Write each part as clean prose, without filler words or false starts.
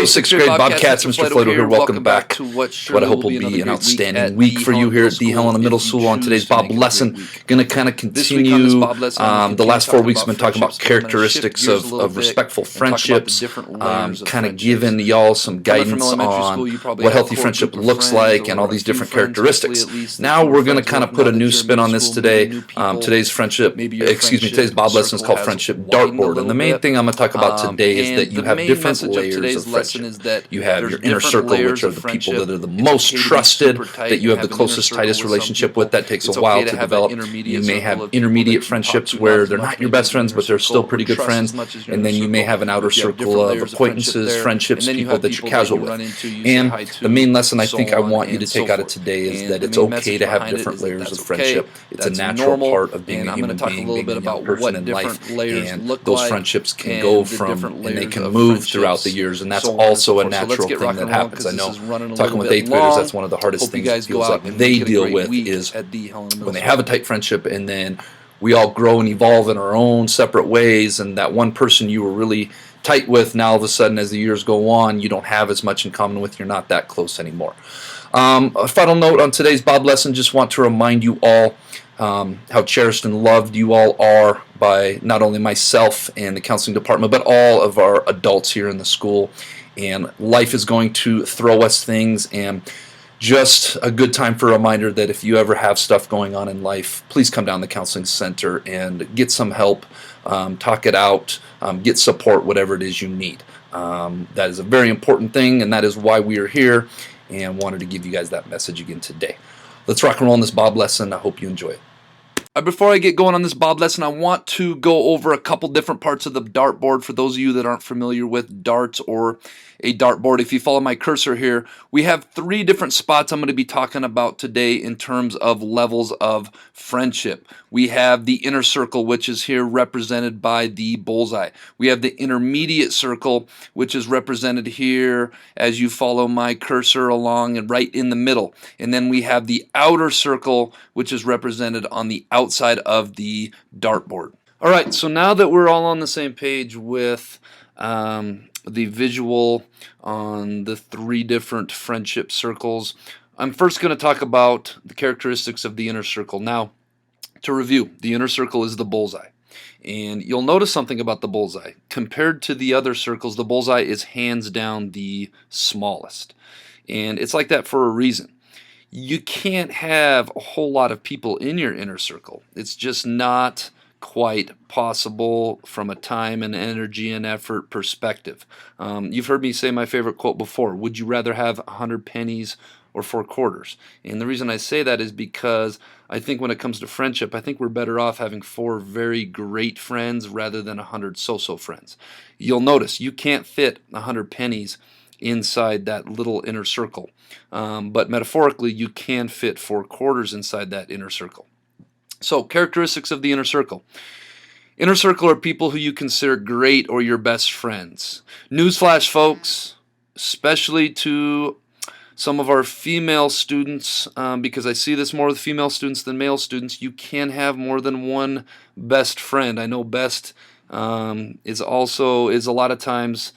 Hello, 6th grade Bobcats. Mr. Flato here. Welcome back to what I hope will be an outstanding week for you here at the Helena Middle School. On today's Bob lesson, going to kind of continue the last 4 weeks. I've been talking about characteristics of respectful friendships, kind of giving y'all some guidance on what healthy friendship looks like and all these different characteristics. Now we're going to kind of put a new spin on this today. Today's Bob lesson is called Friendship Dartboard. And the main thing I'm going to talk about today is that you have different layers of friendship. You have your inner circle, which are the people that are the most trusted, that you have the closest, tightest relationship with. That takes a while to develop. You may have intermediate friendships where they're not your best friends, but they're still pretty good friends. And then you may have an outer circle of acquaintances, friendships, people that you're casual with. And the main lesson I think I want you to take out of today is that it's okay to have different layers of friendship. It's a natural part of being a human being, being a young person in life. And those friendships can go from, and they can move throughout the years. And that's also a natural thing that happens. I know, talking with 8th graders, that's one of the hardest things it feels like they deal with is when they have a tight friendship and then we all grow and evolve in our own separate ways, and that one person you were really tight with, now all of a sudden as the years go on, you don't have as much in common with, you're not that close anymore. A final note on today's Bob lesson, just want to remind you all how cherished and loved you all are by not only myself and the counseling department, but all of our adults here in the school. And life is going to throw us things, and just a good time for a reminder that if you ever have stuff going on in life, please come down to the counseling center and get some help, talk it out, get support, whatever it is you need. That is a very important thing, and that is why we are here, and wanted to give you guys that message again today. Let's rock and roll on this Bob lesson. I hope you enjoy it. Before I get going on this Bob lesson, I want to go over a couple different parts of the dartboard for those of you that aren't familiar with darts or a dartboard. If you follow my cursor here, we have 3 different spots I'm going to be talking about today in terms of levels of friendship. We have the inner circle, which is here represented by the bullseye. We have the intermediate circle, which is represented here as you follow my cursor along and right in the middle. And then we have the outer circle, which is represented on the outside of the dartboard. All right, so now that we're all on the same page with the visual on the 3 different friendship circles, I'm first going to talk about the characteristics of the inner circle. Now, to review, the inner circle is the bullseye. And you'll notice something about the bullseye. Compared to the other circles, the bullseye is hands down the smallest. And it's like that for a reason. You can't have a whole lot of people in your inner circle. It's just not quite possible from a time and energy and effort perspective. You've heard me say my favorite quote before: would you rather have 100 pennies or 4 quarters? And the reason I say that is because I think when it comes to friendship, I think we're better off having 4 very great friends rather than 100 so-so friends. You'll notice you can't fit 100 pennies inside that little inner circle. But metaphorically, you can fit 4 quarters inside that inner circle. So, characteristics of the inner circle. Inner circle are people who you consider great or your best friends. Newsflash, folks, especially to some of our female students, because I see this more with female students than male students, you can have more than one best friend. I know best is a lot of times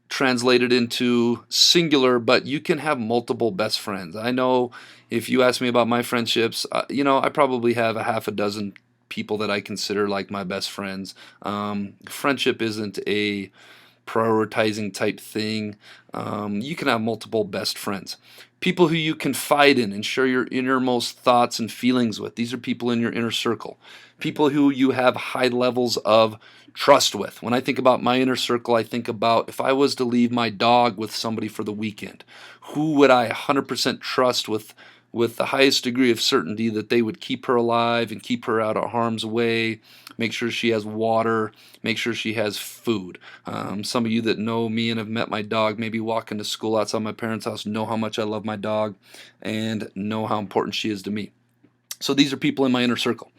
translated into singular, but you can have multiple best friends. I know if you ask me about my friendships, I probably have a half a dozen people that I consider like my best friends. Friendship isn't a prioritizing type thing. You can have multiple best friends. People who you confide in and share your innermost thoughts and feelings with. These are people in your inner circle. People who you have high levels of trust with. When I think about my inner circle, I think about if I was to leave my dog with somebody for the weekend, who would I 100% trust with the highest degree of certainty that they would keep her alive and keep her out of harm's way, make sure she has water, make sure she has food. Some of you that know me and have met my dog, maybe walking to school outside my parents' house, know how much I love my dog and know how important she is to me. So these are people in my inner circle.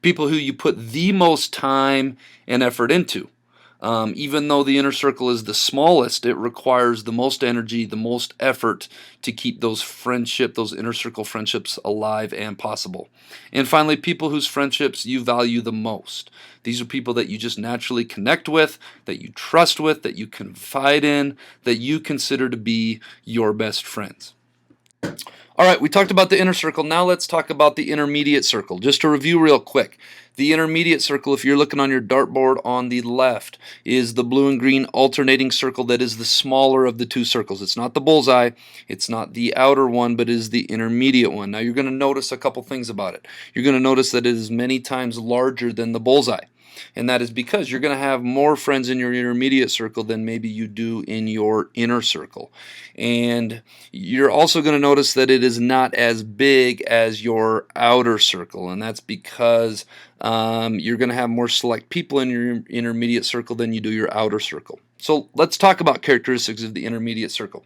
People who you put the most time and effort into. Even though the inner circle is the smallest, it requires the most energy, the most effort to keep those those inner circle friendships alive and possible. And finally, people whose friendships you value the most. These are people that you just naturally connect with, that you trust with, that you confide in, that you consider to be your best friends. All right, we talked about the inner circle. Now let's talk about the intermediate circle. Just to review real quick. The intermediate circle, if you're looking on your dartboard on the left, is the blue and green alternating circle that is the smaller of the two circles. It's not the bullseye, it's not the outer one, but it is the intermediate one. Now you're going to notice a couple things about it. You're going to notice that it is many times larger than the bullseye. And that is because you're going to have more friends in your intermediate circle than maybe you do in your inner circle. And you're also going to notice that it is not as big as your outer circle. And that's because you're going to have more select people in your intermediate circle than you do your outer circle. So let's talk about characteristics of the intermediate circle.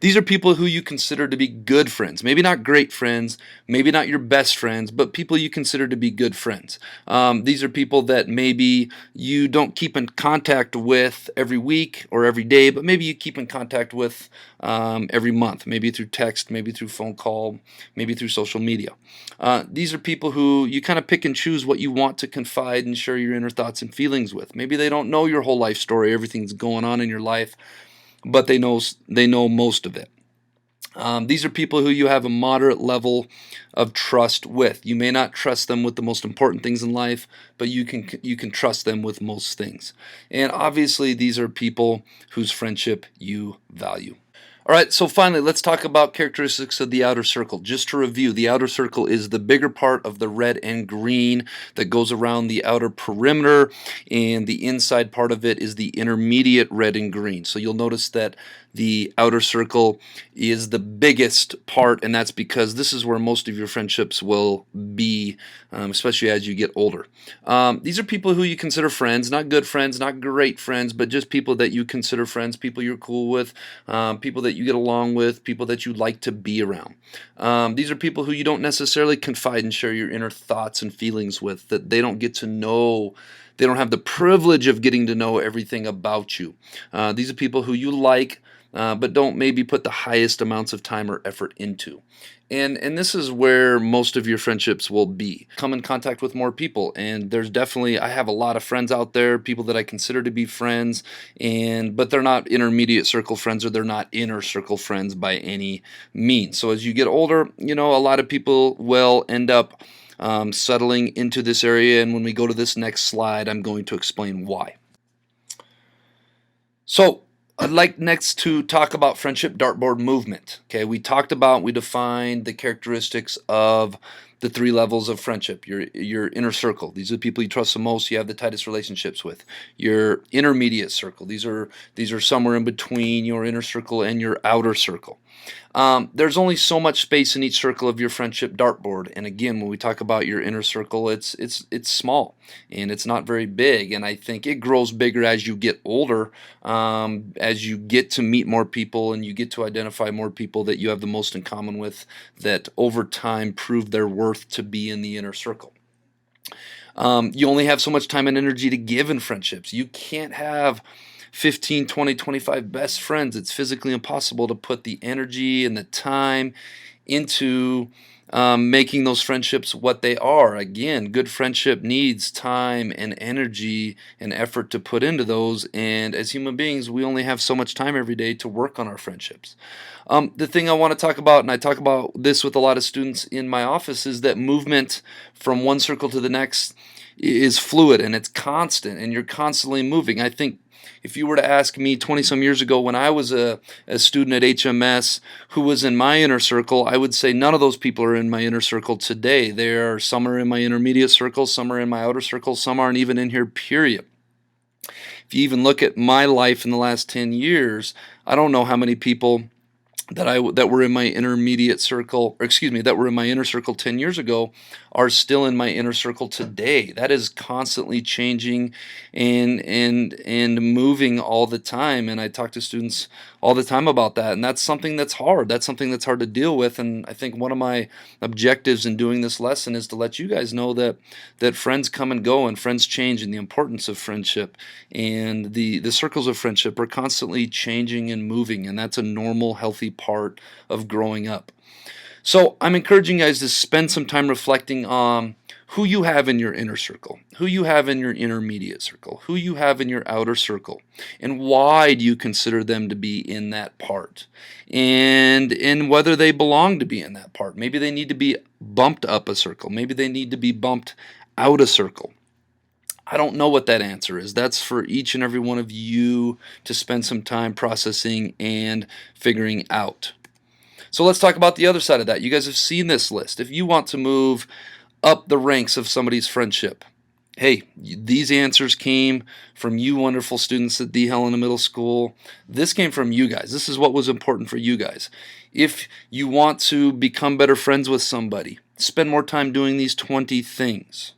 These are people who you consider to be good friends. Maybe not great friends, maybe not your best friends, but people you consider to be good friends. These are people that maybe you don't keep in contact with every week or every day, but maybe you keep in contact with every month, maybe through text, maybe through phone call, maybe through social media. These are people who you kind of pick and choose what you want to confide and share your inner thoughts and feelings with. Maybe they don't know your whole life story, everything's going on in your life, but they know most of it. These are people who you have a moderate level of trust with. You may not trust them with the most important things in life, but you can trust them with most things. And obviously, these are people whose friendship you value. All right, so finally, let's talk about characteristics of the outer circle. Just to review, the outer circle is the bigger part of the red and green that goes around the outer perimeter, and the inside part of it is the intermediate red and green. So you'll notice that the outer circle is the biggest part, and that's because this is where most of your friendships will be, especially as you get older. These are people who you consider friends, not good friends, not great friends, but just people that you consider friends, people you're cool with, people that you get along with, people that you like to be around. These are people who you don't necessarily confide and share your inner thoughts and feelings with, that they don't get to know. They don't have the privilege of getting to know everything about you. These are people who you like, but don't maybe put the highest amounts of time or effort into. And this is where most of your friendships will be. Come in contact with more people, and there's definitely, I have a lot of friends out there, people that I consider to be friends, but they're not intermediate circle friends, or they're not inner circle friends by any means. So as you get older, a lot of people will end up settling into this area, and when we go to this next slide, I'm going to explain why. So I'd like next to talk about friendship dartboard movement. Okay, we defined the characteristics of the three levels of friendship. Your inner circle, these are the people you trust the most, you have the tightest relationships with. Your intermediate circle, these are somewhere in between your inner circle and your outer circle. There's only so much space in each circle of your friendship dartboard, and again, when we talk about your inner circle, it's small and it's not very big, and I think it grows bigger as you get older, as you get to meet more people and you get to identify more people that you have the most in common with, that over time prove their worth to be in the inner circle. You only have so much time and energy to give in friendships. You can't have 15, 20, 25 best friends. It's physically impossible to put the energy and the time into making those friendships what they are. Again, good friendship needs time and energy and effort to put into those, and as human beings, we only have so much time every day to work on our friendships. The thing I want to talk about, and I talk about this with a lot of students in my office, is that movement from one circle to the next is fluid and it's constant, and you're constantly moving. I think if you were to ask me 20-some years ago when I was a student at HMS who was in my inner circle, I would say none of those people are in my inner circle today. Some are in my intermediate circle, some are in my outer circle, some aren't even in here, period. If you even look at my life in the last 10 years, I don't know how many people that were in my intermediate circle, or excuse me, that were in my inner circle 10 years ago are still in my inner circle today. That is constantly changing and moving all the time. And I talk to students all the time about that. And that's something that's hard. That's something that's hard to deal with. And I think one of my objectives in doing this lesson is to let you guys know that friends come and go and friends change, and the importance of friendship and the circles of friendship are constantly changing and moving. And that's a normal, healthy part of growing up. So I'm encouraging you guys to spend some time reflecting on who you have in your inner circle, who you have in your intermediate circle, who you have in your outer circle, and why do you consider them to be in that part, and whether they belong to be in that part. Maybe they need to be bumped up a circle. Maybe they need to be bumped out a circle. I don't know what that answer is. That's for each and every one of you to spend some time processing and figuring out. So let's talk about the other side of that. You guys have seen this list. If you want to move up the ranks of somebody's friendship, hey, these answers came from you wonderful students at the Helena Middle School. This came from you guys. This is what was important for you guys. If you want to become better friends with somebody, spend more time doing these 20 things.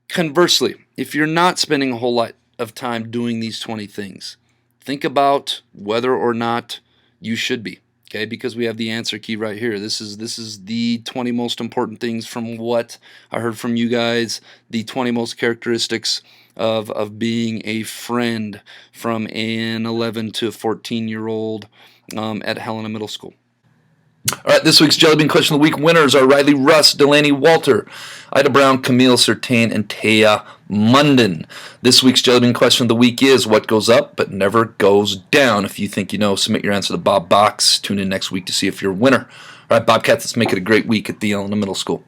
Conversely, if you're not spending a whole lot of time doing these 20 things, think about whether or not you should be. Okay, because we have the answer key right here. This is the 20 most important things from what I heard from you guys, the 20 most characteristics of being a friend from an 11 to 14-year-old at Helena Middle School. All right, this week's Jellybean Question of the Week winners are Riley Russ, Delaney Walter, Ida Brown, Camille Sertain, and Taya Munden. This week's Jellybean Question of the Week is, what goes up but never goes down? If you think you know, submit your answer to the Bob Box. Tune in next week to see if you're a winner. All right, Bobcats, let's make it a great week at the Helena Middle School.